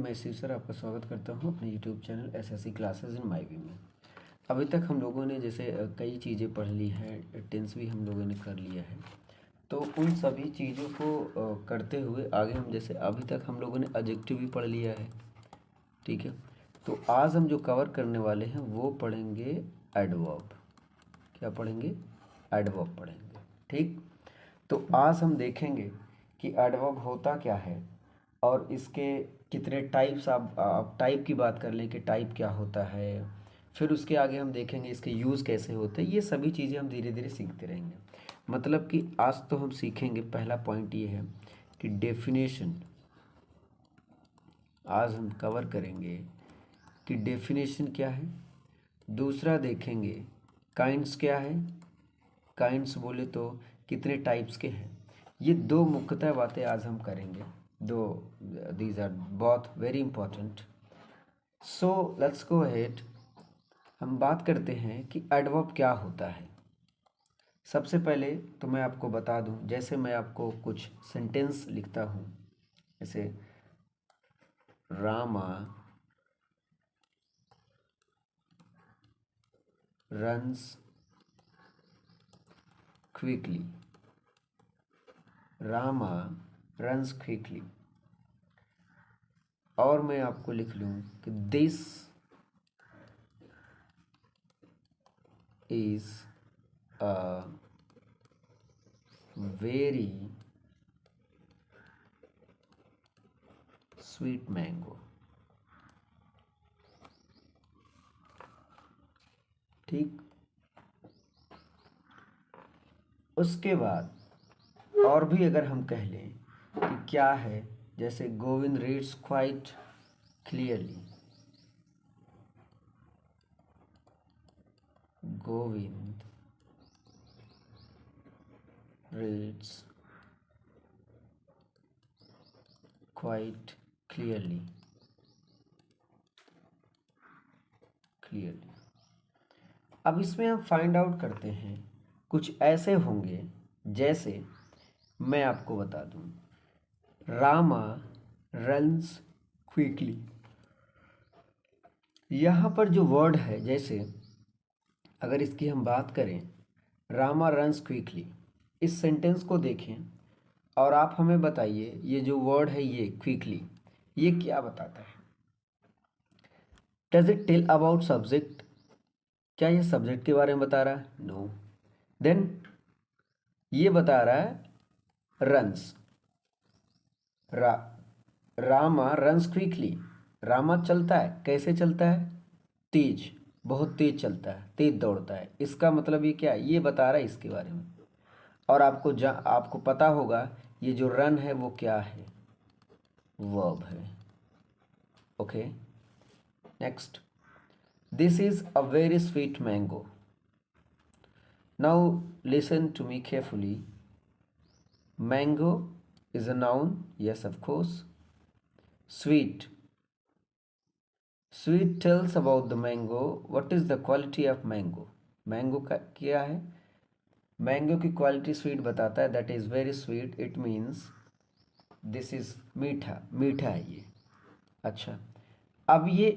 मैं शिव सर आपका स्वागत करता हूं अपने YouTube channel SSC classes in my V में। अभी तक हम लोगों ने जैसे कई चीज़ें पढ़ ली हैं, टेंस भी हम लोगों ने कर लिया है। तो उन सभी चीज़ों को करते हुए आगे हम जैसे अभी तक हम लोगों ने एडजेक्टिव भी पढ़ लिया है, ठीक है। तो आज हम जो कवर करने वाले हैं वो पढ़ेंगे एडवर्ब। क्या पढ़ेंगे? एडवर्ब पढ़ेंगे, ठीक। तो आज हम देखेंगे कि एडवर्ब होता क्या है और इसके कितने टाइप्स। आप टाइप की बात कर लें कि टाइप क्या होता है, फिर उसके आगे हम देखेंगे इसके यूज़ कैसे होते हैं। ये सभी चीज़ें हम धीरे धीरे सीखते रहेंगे। मतलब कि आज तो हम सीखेंगे, पहला पॉइंट ये है कि डेफिनेशन आज हम कवर करेंगे कि डेफिनेशन क्या है। दूसरा देखेंगे काइंड्स क्या है, काइंड्स बोले तो कितने टाइप्स के हैं। ये दो मुख्यतः बातें आज हम करेंगे, दो। These are both very important. So let's go ahead. हम बात करते हैं कि एडवर्ब क्या होता है। सबसे पहले तो मैं आपको बता दूं, जैसे मैं आपको कुछ सेंटेंस लिखता हूं, जैसे Rama runs quickly, Rama runs quickly. और मैं आपको लिख लूं कि this is a very sweet mango, ठीक। उसके बाद और भी अगर हम कह लें कि क्या है, जैसे Govind reads quite clearly, Govind reads quite clearly, clearly. अब इसमें हम फाइंड आउट करते हैं, कुछ ऐसे होंगे जैसे मैं आपको बता दूं, रामा रन्स क्विकली। यहाँ पर जो वर्ड है, जैसे अगर इसकी हम बात करें, रामा रन्स क्विकली, इस सेंटेंस को देखें और आप हमें बताइए ये जो वर्ड है ये क्विकली, ये क्या बताता है? Does it tell about subject? क्या ये सब्जेक्ट के बारे में बता रहा है? नो। देन ये बता रहा है runs, Rama runs quickly. Rama चलता है, कैसे चलता है? तेज, बहुत तेज चलता है, तेज दौड़ता है। इसका मतलब ये क्या है? ये बता रहा है इसके बारे में। और आपको पता होगा ये जो रन है वो क्या है? वर्ब है। Okay, next, this is a very sweet mango. Now listen to me carefully. Mango is a noun, yes of course. Sweet, sweet tells about the mango. What is the quality of mango? Mango का क्या है? Mango की quality sweet बताता है, that is very sweet. It means this is मीठा, मीठा है ये। अच्छा, अब ये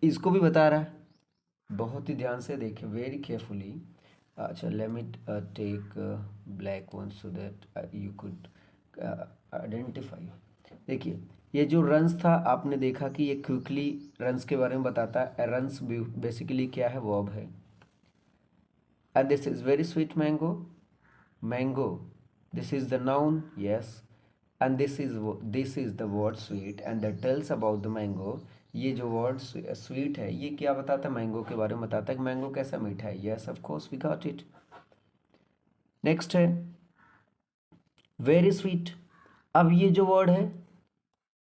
इसको भी बता रहा है। बहुत ही ध्यान से देखिए, वेरी केयरफुली। अच्छा, let me take black one so that you could identify. देखिए, ये जो रन्स था आपने देखा कि ये क्विकली रन्स के बारे में बताता है। रन्स बेसिकली क्या है? वर्ब है। And this is very sweet mango. Mango, this is the noun, yes. And this is the word sweet and that tells about the mango. ये जो वर्ड स्वीट है ये क्या बताता है? मैंगो के बारे में बताता है कि मैंगो कैसा मीठा है। Yes of course we got it. Next है वेरी स्वीट। अब ये जो वर्ड है,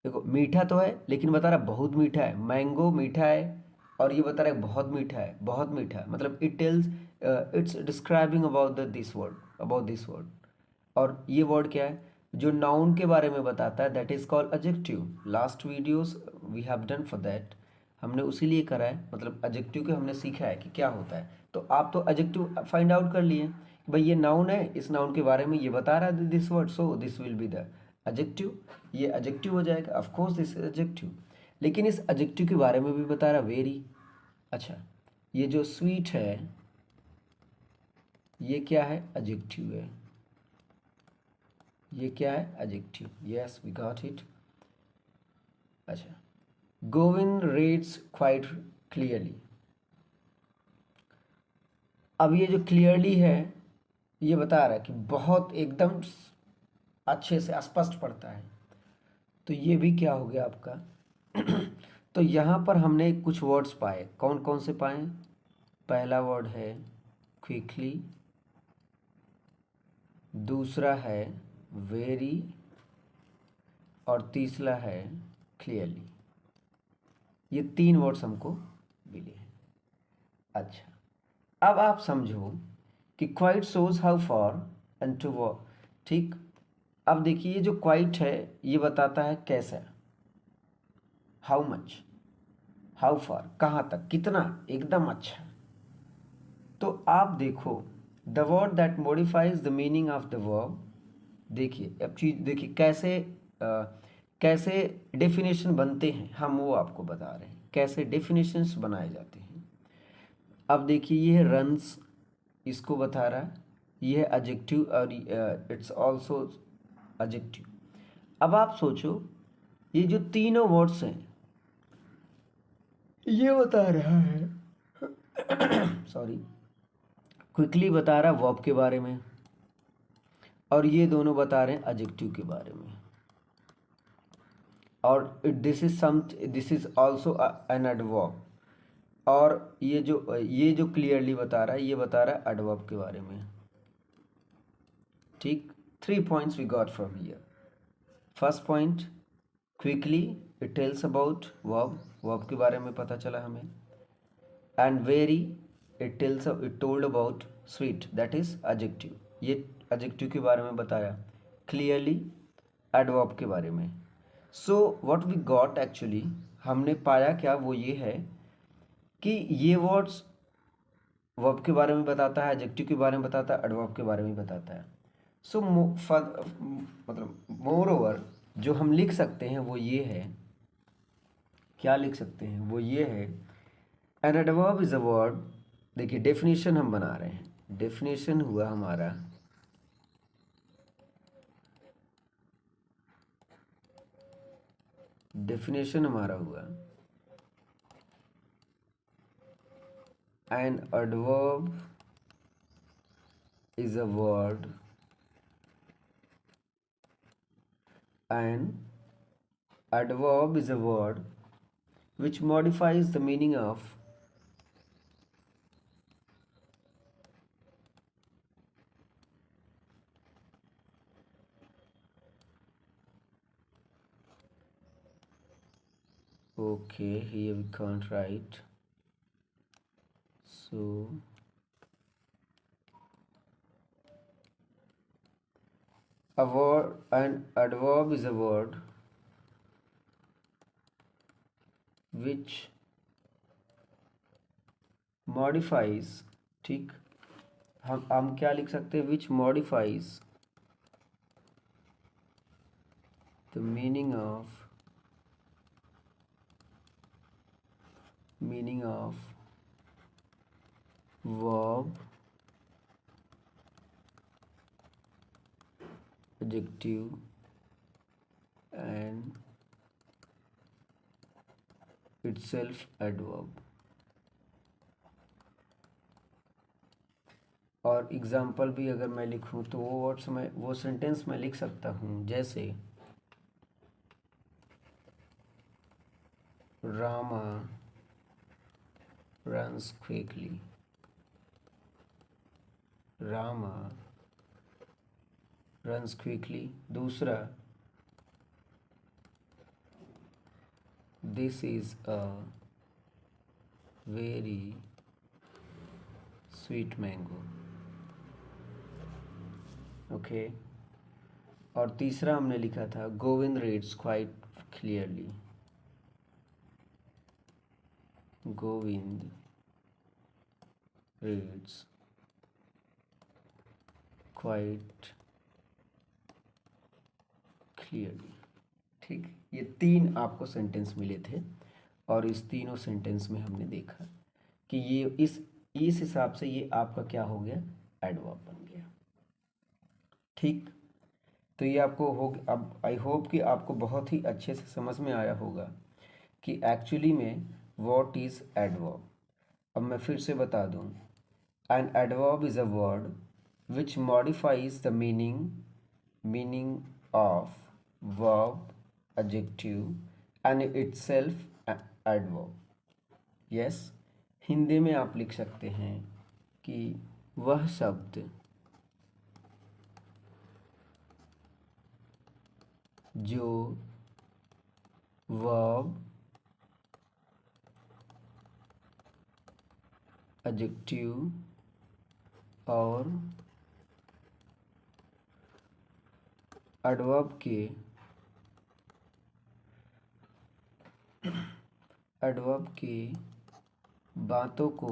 देखो मीठा तो है लेकिन बता रहा है बहुत मीठा है। मैंगो मीठा है और ये बता रहा है बहुत मीठा है, बहुत मीठा है। मतलब it tells, it's describing about this word, about this word. और ये वर्ड क्या है? जो नाउन के बारे में बताता है, that is called adjective. Last videos we have done for that, हमने उसी लिए करा है। मतलब एडजेक्टिव के हमने सीखा है कि क्या होता है। तो आप तो एडजेक्टिव फाइंड आउट कर लिए भाई, ये नाउन है, इस नाउन के बारे में ये बता रहा है this word, so this will be the adjective, ये एडजेक्टिव हो जाएगा, of course this is adjective. लेकिन इस एडजेक्टिव के बारे में भी बता रहा वेरी। अच्छा, ये जो स्वीट है ये क्या है? एडजेक्टिव है। ये क्या है? Adjective. Yes, we got it. अच्छा, गोविंद रीड्स क्वाइट क्लियरली। अब ये जो क्लियरली है ये बता रहा है कि बहुत एकदम अच्छे से स्पष्ट पढ़ता है। तो ये भी क्या हो गया आपका? तो यहाँ पर हमने कुछ वर्ड्स पाए, कौन कौन से पाए? पहला वर्ड है क्विकली, दूसरा है वेरी, और तीसरा है क्लियरली। ये 3 वर्ड्स हमको मिले हैं। अच्छा, अब आप समझो कि quite shows how far and to walk. ठीक, अब देखिए ये जो क्वाइट है ये बताता है कैसा, हाउ मच, हाउ फार, कहाँ तक, कितना, एकदम अच्छा। तो आप देखो the word that modifies the meaning of the verb. देखिए अब चीज देखिए कैसे कैसे डेफिनेशन बनते हैं, हम वो आपको बता रहे हैं कैसे डेफिनेशंस बनाए जाते हैं। अब देखिए ये है रन्स, इसको बता रहा है, ये है एडजेक्टिव और इट्स आल्सो एडजेक्टिव। अब आप सोचो ये जो तीनों वर्ड्स हैं ये बता रहा है सॉरी, क्विकली बता रहा है वर्ब के बारे में, और ये दोनों बता रहे हैं एडजेक्टिव के बारे में। और this is also an adverb. और ये जो क्लियरली बता रहा है ये बता रहा है एडवर्ब के बारे में। ठीक, 3 points we got from here. First point, quickly it tells about verb, verb के बारे में पता चला हमें। And very it told about sweet, that is adjective, ये एडजेक्टिव के बारे में बताया। क्लियरली एडवर्ब के बारे में। So what we got actually, हमने पाया क्या, वो ये है कि ये वर्ड्स वर्ब के बारे में बताता है, एडजेक्टिव के बारे में बताता है, एडवर्ब के बारे में बताता है। सो मतलब मोर ओवर जो हम लिख सकते हैं वो ये है, क्या लिख सकते हैं वो ये है, an adverb is a word. देखिए डेफिनेशन हम बना रहे हैं, डेफिनेशन हुआ हमारा, डेफिनेशन हमारा हुआ an adverb is a word and adverb is a word which modifies the meaning of okay, here we can't write, so a word, an adverb is a word which modifies, ठीक, हम क्या लिख सकते हैं, which modifies the meaning of verb, adjective and itself adverb। और example भी अगर मैं लिखूं तो वो वर्ड्स में वो सेंटेंस में लिख सकता हूँ, जैसे Rama runs quickly, Rama runs quickly. दूसरा, this is a very sweet mango, okay. और तीसरा हमने लिखा था Govind reads quite clearly, Govind reads quite clearly. ठीक, ये 3 आपको सेंटेंस मिले थे और इस तीनों सेंटेंस में हमने देखा कि ये इस हिसाब से ये आपका क्या हो गया, एडवर्ब बन गया। ठीक, तो ये आपको हो, अब आई होप कि आपको बहुत ही अच्छे से समझ में आया होगा कि एक्चुअली में व्हाट इज एडवर्ब। अब मैं फिर से बता दूं, an adverb is a word which modifies the meaning of verb, adjective and itself adverb। Yes, Hindi में आप लिख सकते हैं कि वह शब्द जो वर्ब, एडजेक्टिव और एडवर्ब के बातों को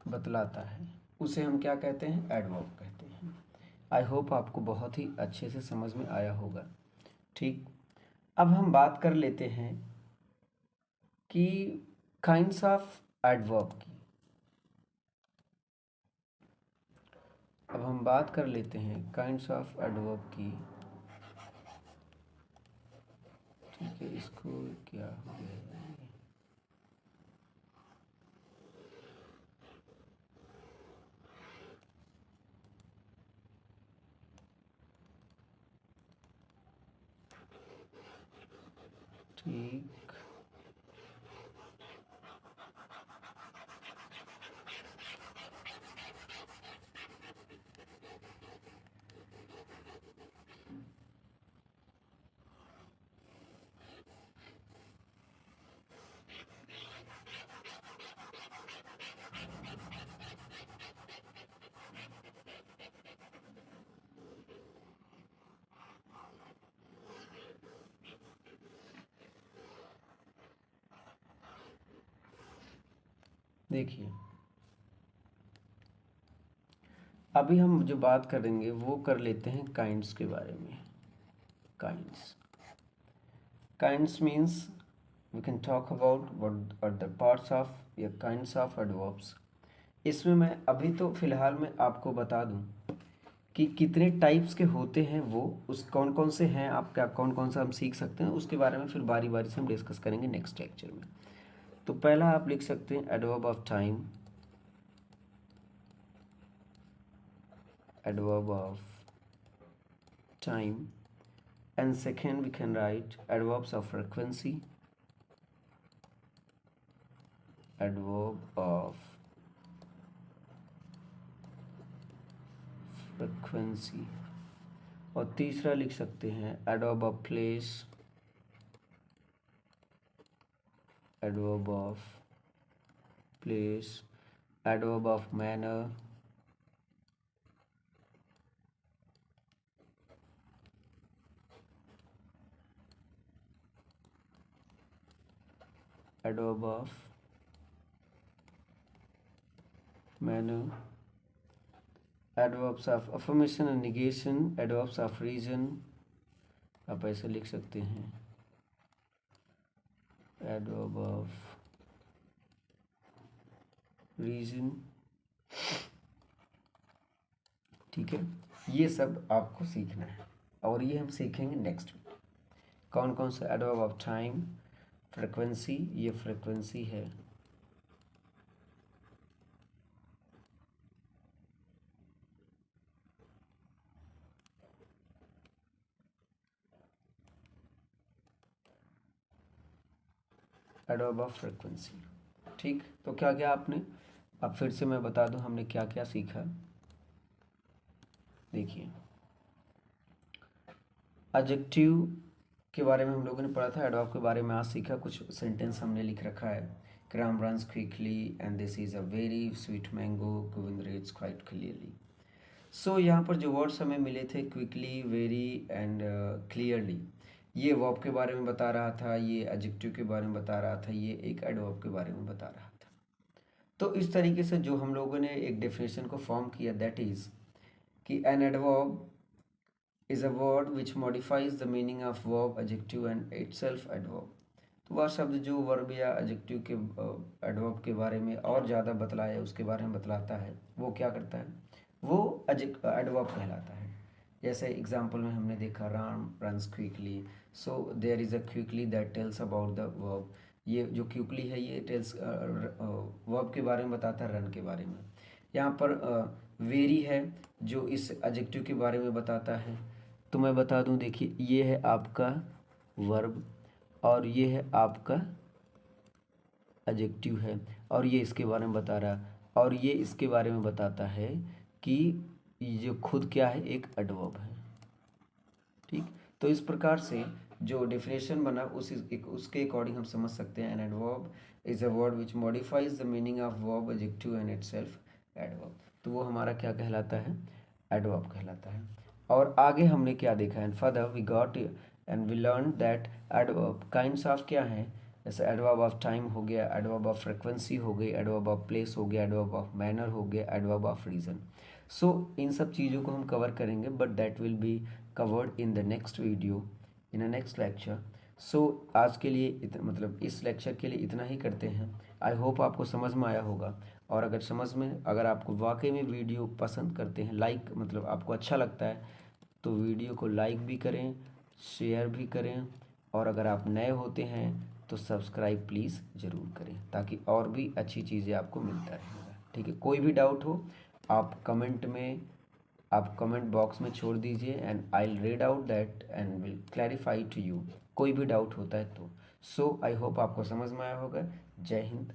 बतलाता है, उसे हम क्या कहते हैं, एडवर्ब कहते हैं। आई होप आपको बहुत ही अच्छे से समझ में आया होगा। ठीक, अब हम बात कर लेते हैं कि काइंड्स ऑफ एडवर्ब की। अब हम बात कर लेते हैं काइंड्स ऑफ एडवर्ब की। ठीक है, इसको क्या हो गया है? ठीक, देखिए, अभी हम जो बात करेंगे वो कर लेते हैं काइंड्स के बारे में। Kinds means we can talk about what are the parts of या काइंड्स ऑफ एडवर्ब्स। इसमें मैं अभी तो फिलहाल मैं आपको बता दूं कि कितने टाइप्स के होते हैं, वो उस कौन कौन से हैं, आप क्या कौन कौन सा हम सीख सकते हैं, उसके बारे में फिर बारी बारी से हम डिस्कस करेंगे नेक्स्ट लेक्चर में। तो पहला आप लिख सकते हैं adverb of time, adverb of time, and second we can write adverbs of frequency, adverb of frequency, और तीसरा लिख सकते हैं adverb of place, adverb of place, adverb of manner, adverb of manner, adverbs of affirmation and negation, adverbs of reason, आप ऐसे लिख सकते हैं adverb of reason। ठीक है, ये सब आपको सीखना है और ये हम सीखेंगे नेक्स्ट वीक। कौन कौन सा एडवर्ब ऑफ टाइम, फ्रीक्वेंसी, ये फ्रीक्वेंसी है, एडवर्ब ऑफ फ्रीक्वेंसी। ठीक, तो क्या क्या आपने, अब फिर से मैं बता दूं हमने क्या क्या सीखा। देखिए, एडजेक्टिव के बारे में हम लोगों ने पढ़ा था, एडवर्ब के बारे में आज सीखा, कुछ सेंटेंस हमने लिख रखा है। क्राम runs quickly and this is a very sweet mango, Govind reads quite clearly. So यहाँ पर जो वर्ड्स हमें मिले थे, क्विकली, वेरी एंड क्लियरली, ये वर्ब के बारे में बता रहा था, ये एडजेक्टिव के बारे में बता रहा था, ये एक एडवर्ब के बारे में बता रहा था। तो इस तरीके से जो हम लोगों ने एक डेफिनेशन को फॉर्म किया, दैट इज कि an adverb is a word which modifies the meaning of verb adjective and itself adverb. तो वह शब्द जो वर्ब या एडजेक्टिव के एडवर्ब के बारे में और ज़्यादा बतलाया, उसके बारे में बतलाता है, वो क्या करता है, वो एडवर्ब कहलाता है। जैसे एग्जाम्पल में हमने देखा Ram runs quickly, so there is a quickly that tells about the verb. ये जो क्विकली है ये टेल्स वर्ब के बारे में बताता है, रन के बारे में। यहाँ पर वेरी है जो इस एडजेक्टिव के बारे में बताता है। तो मैं बता दूं, देखिए ये है आपका वर्ब और ये है आपका एडजेक्टिव है, और ये इसके बारे में बता रहा है, और ये इसके बारे में बताता है कि ये खुद क्या है, एक एडवर्ब है। ठीक, तो इस प्रकार से जो डेफिनेशन बना उसके अकॉर्डिंग हम समझ सकते हैं an adverb is a word which modifies the meaning of verb adjective and itself adverb. तो वो हमारा क्या कहलाता है, एडवर्ब कहलाता है। और आगे हमने क्या देखा है, further we got and we learn that adverb kinds of क्या है, जैसे एडवर्ब ऑफ टाइम हो गया, एडवर्ब ऑफ फ्रिक्वेंसी हो गई, एडवर्ब ऑफ प्लेस हो गया, एडवर्ब ऑफ मैनर हो गया, एडवर्ब ऑफ रीजन। सो इन सब चीज़ों को हम कवर करेंगे, but that will be covered in the next video, in a next lecture. So आज के लिए मतलब इस लेक्चर के लिए इतना ही करते हैं। आई होप आपको समझ में आया होगा, और अगर आपको वाकई में वीडियो पसंद करते हैं, लाइक मतलब आपको अच्छा लगता है, तो वीडियो को लाइक भी करें, शेयर भी करें, और अगर आप नए होते हैं तो सब्सक्राइब प्लीज़ ज़रूर करें, ताकि और भी अच्छी चीज़ें आपको मिलता रहेगा। ठीक है, कोई भी डाउट हो आप कमेंट बॉक्स में छोड़ दीजिए, and I will read out that and will clarify to you, कोई भी डाउट होता है तो। सो आई होप आपको समझ में आया होगा। जय हिंद।